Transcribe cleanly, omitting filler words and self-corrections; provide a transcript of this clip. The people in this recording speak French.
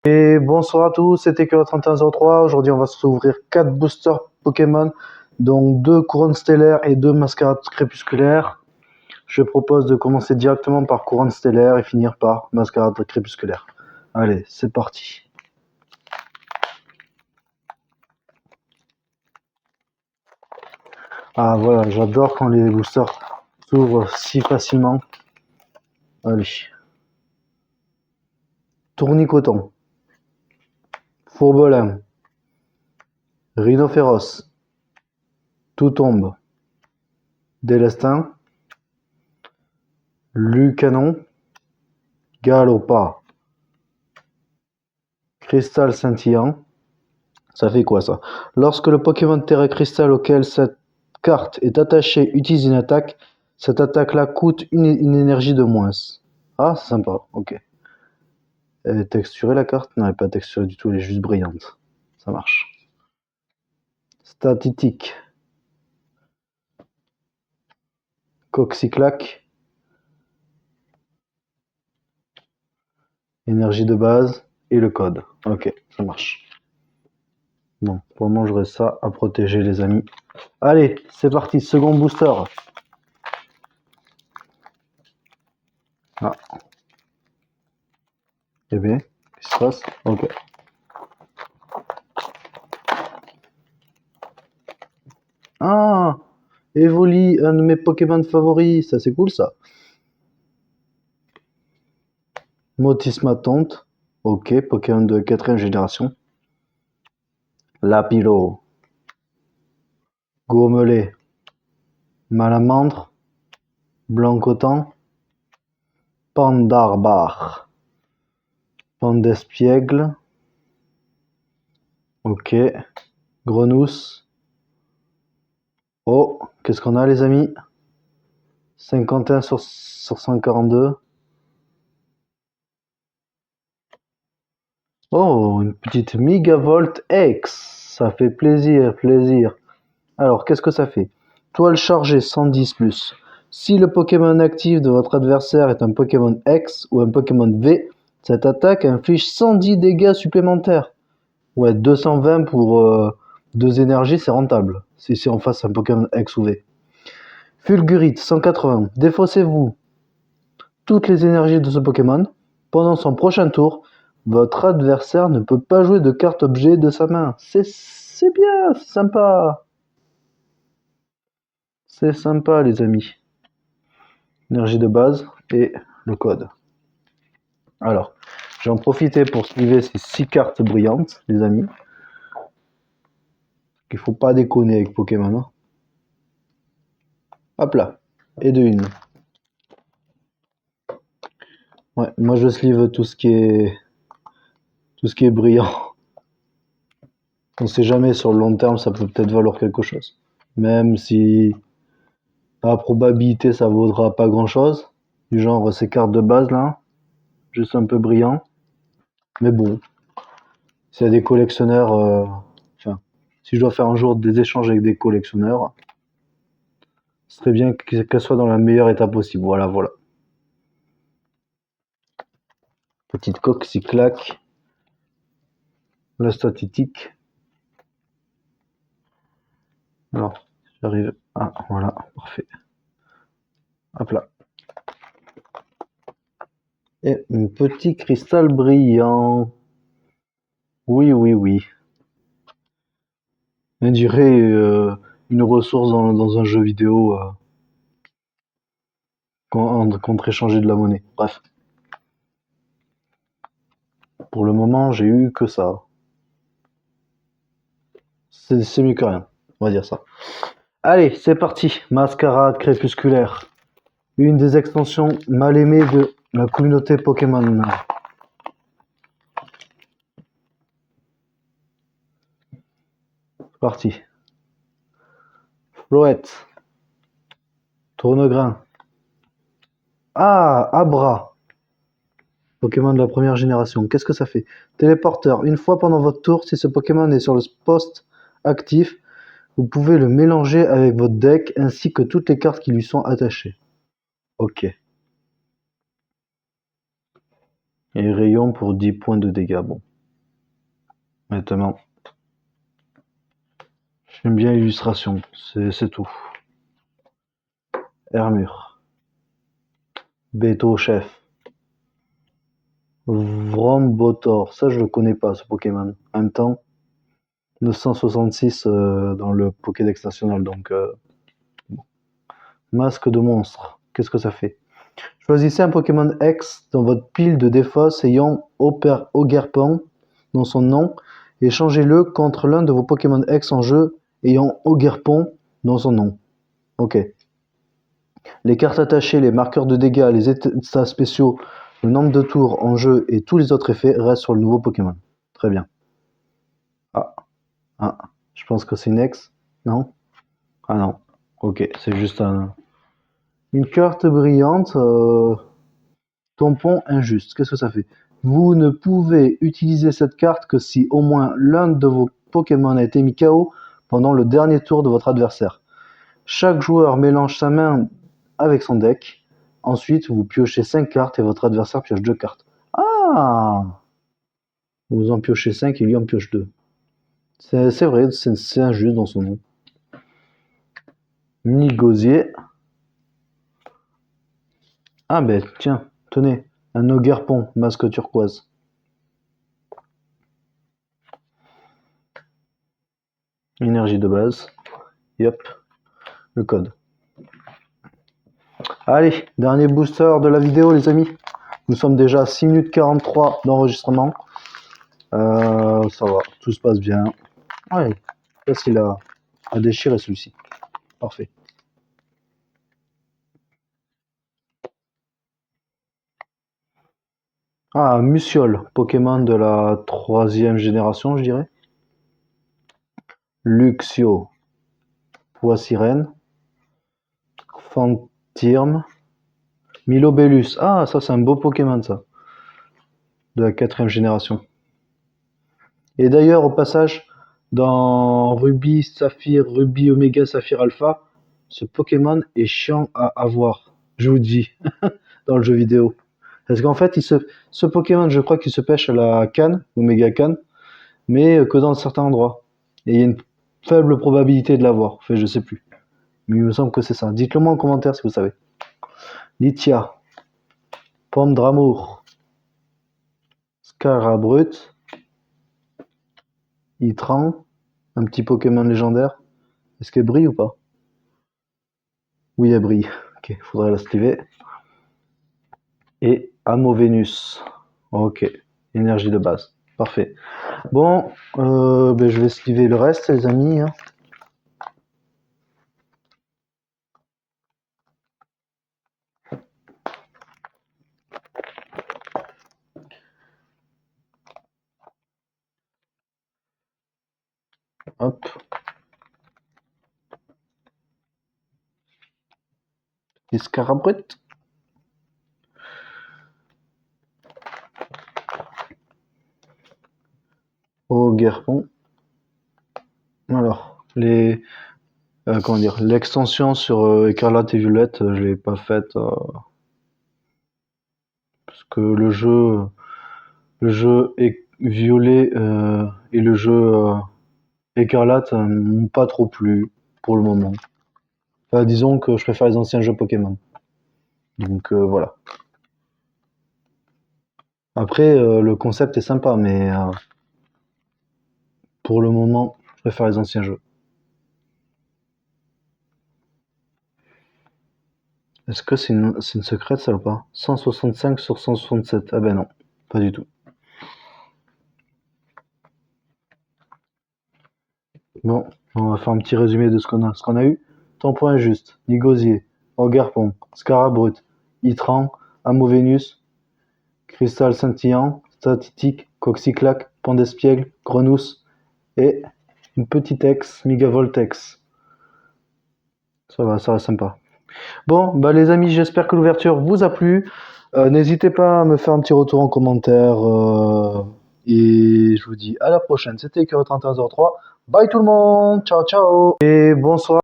Et bonsoir à tous, c'était Kero3103. Aujourd'hui, on va s'ouvrir 4 boosters Pokémon, donc 2 couronnes stellaires et 2 mascarades crépusculaires. Je propose de commencer directement par couronne stellaire et finir par mascarade crépusculaire. Allez, c'est parti. Ah voilà, j'adore quand les boosters s'ouvrent si facilement. Allez. Tournicoton. Fourbolin. Rhinophéros. Tout tombe. Délestin. Lucanon. Galopa. Cristal scintillant. Ça fait quoi ça? Lorsque le Pokémon Terra Cristal auquel cette carte est attachée utilise une attaque, cette attaque-là coûte une énergie de moins. Ah, c'est sympa, ok. Elle est texturée la carte? Non, elle n'est pas texturée du tout, elle est juste brillante. Ça marche. Statistique. Coxiclac. Énergie de base et le code. Ok, ça marche. Bon, pour le moment, j'aurai ça à protéger, les amis. Allez, c'est parti, second booster. Ah. Eh bien, qu'est-ce qui se passe? Ok. Ah, Evoli, un de mes Pokémon favoris, ça c'est cool ça. Motisma Tonte, ok, Pokémon de 4ème génération. Lapilo, Gourmelet, Malamandre, Blancotan, Pandarbar, Pandespiègle, ok, Grenousse. Oh, qu'est-ce qu'on a les amis? 51 sur 142. Oh, une petite Megavolt X. Ça fait plaisir, plaisir. Alors, qu'est-ce que ça fait? Toile chargée 110+. Si le Pokémon actif de votre adversaire est un Pokémon X ou un Pokémon V, cette attaque inflige 110 dégâts supplémentaires. Ouais, 220 pour 2 énergies, c'est rentable. Si c'est en face un Pokémon X ou V. Fulgurite 180. Défaussez-vous toutes les énergies de ce Pokémon. Pendant son prochain tour, votre adversaire ne peut pas jouer de carte objet de sa main. C'est bien, c'est sympa. C'est sympa les amis. Énergie de base et le code. Alors, j'ai en profité pour suivre ces 6 cartes brillantes, les amis. Il faut pas déconner avec Pokémon. Hein. Hop là, et de une. Ouais, moi je sleeve tout ce qui est brillant. On sait jamais sur le long terme, ça peut peut-être valoir quelque chose. Même si la probabilité ça vaudra pas grand-chose. Du genre ces cartes de base là, juste un peu brillant. Mais bon, s'il y a des collectionneurs, enfin, si je dois faire un jour des échanges avec des collectionneurs, ce serait bien qu'elle soit dans la meilleure état possible. Voilà, voilà. Petite coque si claque. La statistique. Alors, j'arrive. Ah, voilà, parfait. Hop là. Et un petit cristal brillant. Oui, oui, oui. On dirait une ressource dans un jeu vidéo contre échanger de la monnaie. Bref. Pour le moment, j'ai eu que ça. C'est mieux que rien. On va dire ça. Allez, c'est parti. Mascarade crépusculaire. Une des extensions mal aimées de la communauté Pokémon. C'est parti. Floette. Tournegrain. Ah, Abra. Pokémon de la première génération. Qu'est-ce que ça fait? Téléporteur. Une fois pendant votre tour, si ce Pokémon est sur le poste actif, vous pouvez le mélanger avec votre deck ainsi que toutes les cartes qui lui sont attachées. Ok. Et rayon pour 10 points de dégâts. Bon, honnêtement. J'aime bien l'illustration, c'est tout. Hermure. Beto Chef. Vrombotor, ça je le connais pas ce Pokémon. En même temps, 966 dans le Pokédex national, donc masque de monstre, qu'est-ce que ça fait? Choisissez un Pokémon X dans votre pile de défausse ayant Ogerpon dans son nom et changez-le contre l'un de vos Pokémon X en jeu ayant Ogerpon dans son nom. Ok. Les cartes attachées, les marqueurs de dégâts, les états spéciaux, le nombre de tours en jeu et tous les autres effets restent sur le nouveau Pokémon. Très bien. Ah, je pense que c'est une X. Non? Ah non. Ok, c'est juste une carte brillante. Tampon injuste. Qu'est-ce que ça fait? Vous ne pouvez utiliser cette carte que si au moins l'un de vos Pokémon a été mis KO pendant le dernier tour de votre adversaire. Chaque joueur mélange sa main avec son deck. Ensuite, vous piochez 5 cartes et votre adversaire pioche 2 cartes. Ah! Vous en piochez 5 et lui en pioche 2. C'est vrai, c'est injuste dans son nom. Mini-gosier. Ah ben tiens, tenez, un Ogerpon, masque turquoise. Énergie de base. Yep, le code. Allez, dernier booster de la vidéo les amis. Nous sommes déjà à 6 minutes 43 d'enregistrement. Ça va, tout se passe bien. Ouais, facile à déchirer celui-ci. Parfait. Ah, Musiole, Pokémon de la 3e génération, je dirais. Luxio, Poissirène. Fantirme. Milobellus, ah, ça c'est un beau Pokémon ça. De la 4e génération. Et d'ailleurs, au passage, dans Ruby, Saphir, Ruby, Omega, Saphir, Alpha, ce Pokémon est chiant à avoir, je vous dis, dans le jeu vidéo. Parce qu'en fait, ce Pokémon, je crois qu'il se pêche à la canne, Omega canne, mais que dans certains endroits. Et il y a une faible probabilité de l'avoir. Enfin, je sais plus. Mais il me semble que c'est ça. Dites-le moi en commentaire si vous savez. Lithia, Pomme d'amour, Scarabrut, Itran, un petit Pokémon légendaire. Est-ce qu'elle brille ou pas? Oui, elle brille. Ok, faudrait la sliver. Et Amovenus. Ok, énergie de base. Parfait. Bon, ben, je vais sliver le reste, les amis. Hein. Hop. Petit Scarabrut. Ogerpon. Alors, comment dire, l'extension sur Écarlate et Violette, je l'ai pas faite parce que le jeu est violet et le jeu Écarlate m'ont pas trop plu pour le moment. Enfin, disons que je préfère les anciens jeux Pokémon. Donc voilà. Après, le concept est sympa, mais pour le moment, je préfère les anciens jeux. Est-ce que c'est une secrète ça ou pas? 165 sur 167. Ah ben non, pas du tout. Bon, on va faire un petit résumé de ce qu'on a eu. Tampon injuste, Nigosier, Ogerpon, Scarabrut, Itran, Amovenus, Cristal scintillant, Statitique, Coxyclac, Pan d'Espiègle, Grenousse et une petite ex, Migavoltex. Ça va sympa. Bon, bah les amis, j'espère que l'ouverture vous a plu. N'hésitez pas à me faire un petit retour en commentaire. Et je vous dis à la prochaine. C'était Écureuil 3103. Bye tout le monde. Ciao, ciao. Et bonsoir.